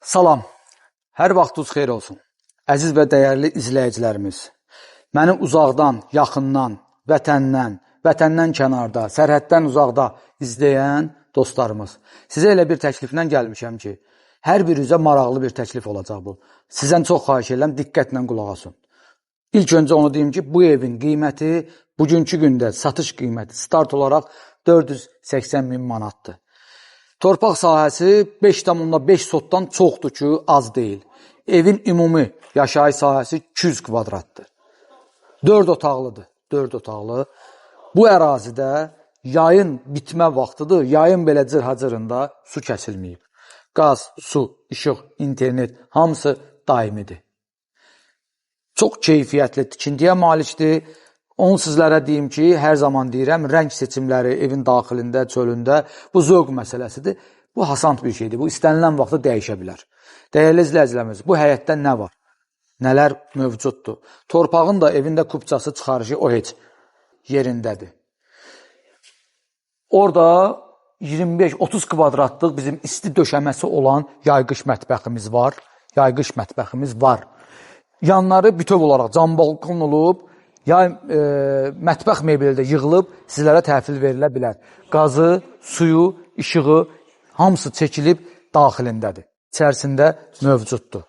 Salam, hər vaxtınız xeyir olsun. Əziz və dəyərli izləyicilərimiz, məni uzaqdan, yaxından, vətəndən kənarda, sərhəddən uzaqda izləyən dostlarımız, sizə elə bir təkliflə gəlmişəm ki, hər birinizə maraqlı bir təklif olacaq bu. Sizdən çox xahiş edirəm, diqqətlə qulaq asın. İlk öncə onu deyim ki, bu evin qiyməti bugünkü gündə satış qiyməti start olaraq 480 min manatdır. Torpaq sahəsi 5,5 sotdan çoxdur ki, az deyil. Evin ümumi yaşayış sahəsi 200 kvadratdır. 4 otaqlıdır, 4 otaqlı. Bu ərazidə yayın bitmə vaxtıdır, yayın belə cırhacırında su kəsilməyib. Qaz, su, işıq, internet hamısı daimidir. Çox keyfiyyətli tikintiyə malikdir. Onu sizlərə deyim ki, hər zaman deyirəm, rəng seçimləri evin daxilində, çölündə bu zövq məsələsidir. Bu hasant bir şeydir. Bu istənilən vaxtda dəyişə bilər. Dəyərli izləyicilərimiz, bu həyətdə nə var? Nələr mövcuddur? Torpağın da evində kubçası çıxarışı o heç yerindədir. Orada 25-30 kvadratlıq bizim isti döşəməsi olan yayqış mətbəximiz var. Yayqış mətbəximiz var. Yanları bütöv olaraq cam balkon olub, mətbəx mebeli də yığılıb sizlərə təhvil verilə bilər. Qazı, suyu, işığı hamısı çəkilib daxilindədir. İçərisində mövcuddur.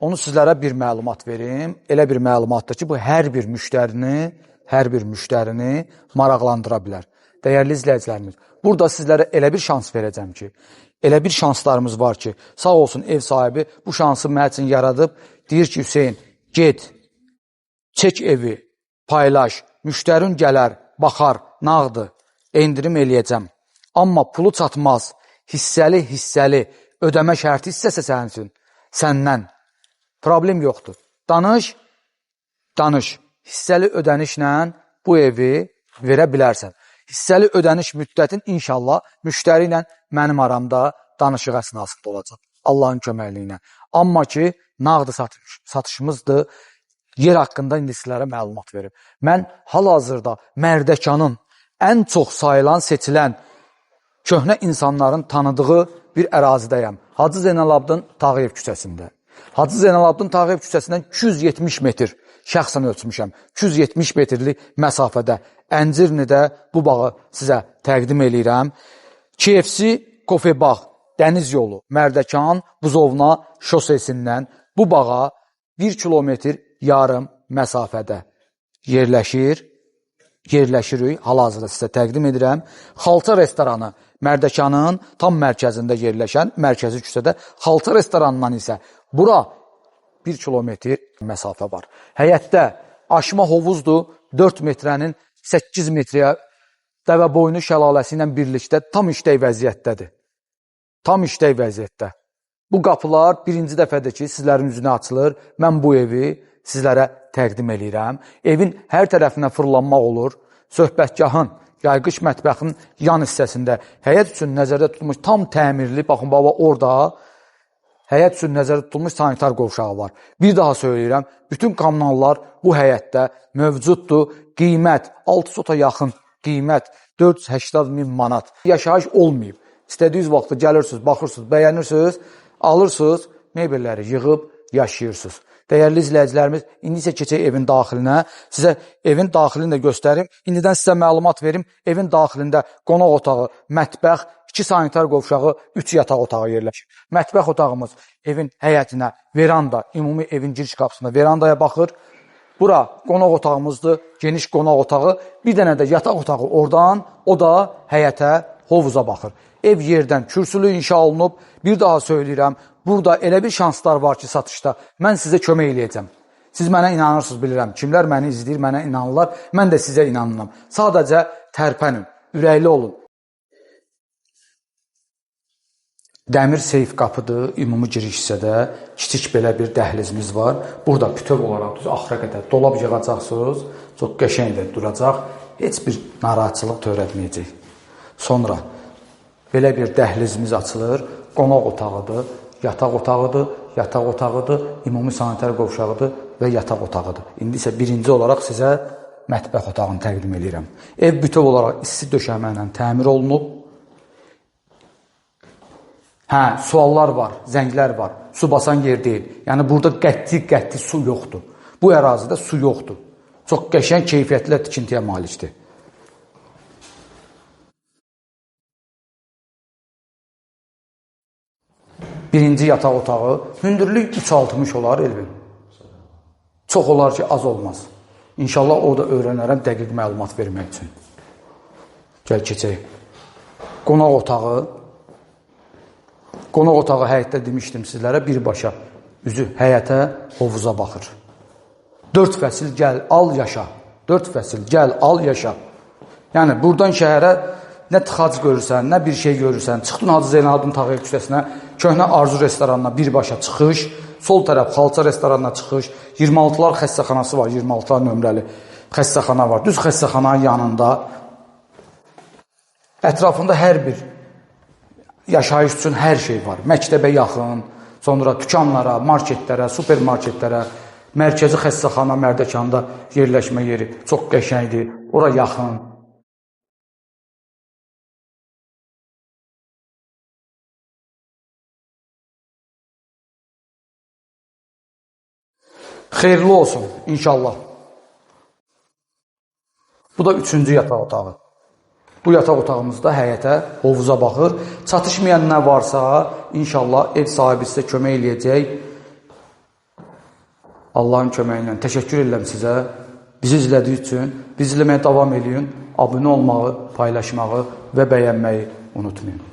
Onu sizlərə bir məlumat verim. Elə bir məlumatdır ki, bu hər bir müştərini maraqlandıra bilər. Dəyərli izləyicilərimiz, burada sizlərə elə bir şans verəcəm ki, elə bir şanslarımız var ki, sağ olsun ev sahibi bu şansı mənə üçün yaradıb, deyir ki, Hüseyin, get, çək evi, paylaş, müştərin gələr, baxar, nağdır, endirim eləyəcəm. Amma pulu çatmaz, hissəli, ödəmə şərti istəsə sənin üçün, səndən. Problem yoxdur. Danış, hissəli ödənişlə bu evi verə bilərsən. Hissəli ödəniş müddətin inşallah müştəri ilə mənim aramda danışıq əsnasında olacaq. Allahın köməkliyi ilə. Amma ki, nağdı satışımızdır. Yer haqqında indi sizlərə məlumat verim. Mən hal-hazırda Mərdəkanın ən çox sayılan, seçilən köhnə insanların tanıdığı bir ərazidəyəm. Hacı Zeynalabdin Tağıyev küçəsində. Hacı Zeynalabdin Tağıyev küçəsindən 270 metr şəxsən ölçmüşəm. 270 metrlik məsafədə Əncirnidə bu bağı sizə təqdim eləyirəm. KFC Kofebağ dəniz yolu Mərdəkan Buzovna şosesindən bu bağa 1 kilometr yarım məsafədə yerləşirik. Hal-hazırda sizə təqdim edirəm. Xalça restoranı Mərdəkanın tam mərkəzində yerləşən mərkəzi küçədə. Xalça restoranından isə bura 1 kilometr məsafə var. Həyətdə aşma hovuzdur. 4 metrənin 8 metrəyə Dəvəboynu şəlaləsi ilə birlikdə tam işlək vəziyyətdədir. Tam işlək vəziyyətdə. Bu qapılar birinci dəfədir ki, sizlərin üzünə açılır. Mən bu evi sizlərə təqdim eləyirəm. Evin hər tərəfinə fırlanmaq olur. Söhbətgahın, yayqış mətbəxinin yan hissəsində həyət üçün nəzərdə tutulmuş tam təmirli, baxın baba orada həyət üçün nəzərdə tutulmuş sanitar qovşağı var. Bir daha söyləyirəm, bütün kommunallar bu həyətdə mövcuddur. Qiymət 6 sota yaxın qiymət 480 min manat. Yaşayış olmayıb. İstədiyiniz vaxtda gəlirsiniz, baxırsınız, bəyənirsiniz, alırsınız, mebelləri yığıb yaşayırsınız. Dəyərli izləyicilərimiz, indi isə keçək evin daxilinə. Sizə evin daxilini də göstərim. İndidən sizə məlumat verim. Evin daxilində qonaq otağı, mətbəx, 2 sanitar qovşağı, 3 yataq otağı yerləşir. Mətbəx otağımız evin həyətinə, veranda, ümumi evin giriş qapısına, verandaya baxır. Bura qonaq otağımızdır, geniş qonaq otağı. Bir dənə də yataq otağı oradan, o da həyətə, hovuza baxır. Ev yerdən kürsülü inşa olunub. Bir daha söyləyirəm, burada elə bir şanslar var ki, satışda. Mən sizə kömək eləyəcəm. Siz mənə inanırsınız, bilirəm. Kimlər məni izləyir, mənə inanırlar. Mən də sizə inanıram. Sadəcə tərpənin, ürəkli olun. Dəmir seyf qapıdır, ümumi giriş hissədə kiçik belə bir dəhlizimiz var. Burada bütöv olaraq axıra qədər dolab yığacaqsınız, çox qəşəng də duracaq, heç bir narahatçılıq törətməyəcək. Sonra belə bir dəhlizimiz açılır, qonaq otağıdır, yataq otağıdır, ümumi sanitar qovşağıdır və yataq otağıdır. İndi isə birinci olaraq sizə mətbəx otağını təqdim edirəm. Ev bütöv olaraq isti döşəmə ilə təmir olunub. Hə, suallar var, zənglər var. Su basan yer deyil. Yəni, burada qətti su yoxdur. Bu ərazidə su yoxdur. Çox qəşəng, keyfiyyətli tikintiyə malikdir. Birinci yataq otağı, hündürlük 3.60 olar Elvin. Çox olar ki, az olmaz. İnşallah o da öyrənərəm dəqiq məlumat vermək üçün. Gəl, keçək. Qonaq otağı. Qonaq otağı həyətdə demişdim sizlərə birbaşa. Üzü həyətə, hovuza baxır. 4 fəsil gəl, al, yaşa. 4 fəsil gəl, al, yaşa. Yəni, buradan şəhərə nə tıxac görürsən, nə bir şey görürsən, çıxdın Hacı Zeynalabdin Tağıyev küçəsinə, köhnə Arzu restoranına birbaşa çıxış, sol tərəf Xalça restoranına çıxış, 26-lar xəstəxanası var, 26-lar nömrəli xəstəxana var. Düz xəstəxananın yanında, ətrafında hər bir yaşayış üçün hər şey var. Məktəbə yaxın, sonra dükanlara, marketlərə, supermarketlərə, mərkəzi xəstəxana Mərdəkanda yerləşmə yeri çox qəşəngdir, ora yaxın. Xeyirli olsun, inşallah. Bu da 3-cü yataq otağı. Bu yataq otağımızda həyətə, hovuza baxır. Çatışmayan nə varsa, inşallah ev sahibi sizə kömək eləyəcək. Allahın köməyi ilə təşəkkür edirəm sizə. Bizi izlədiyi üçün, bizi izləməyə davam edin. Abunə olmağı, paylaşmağı və bəyənməyi unutmayın.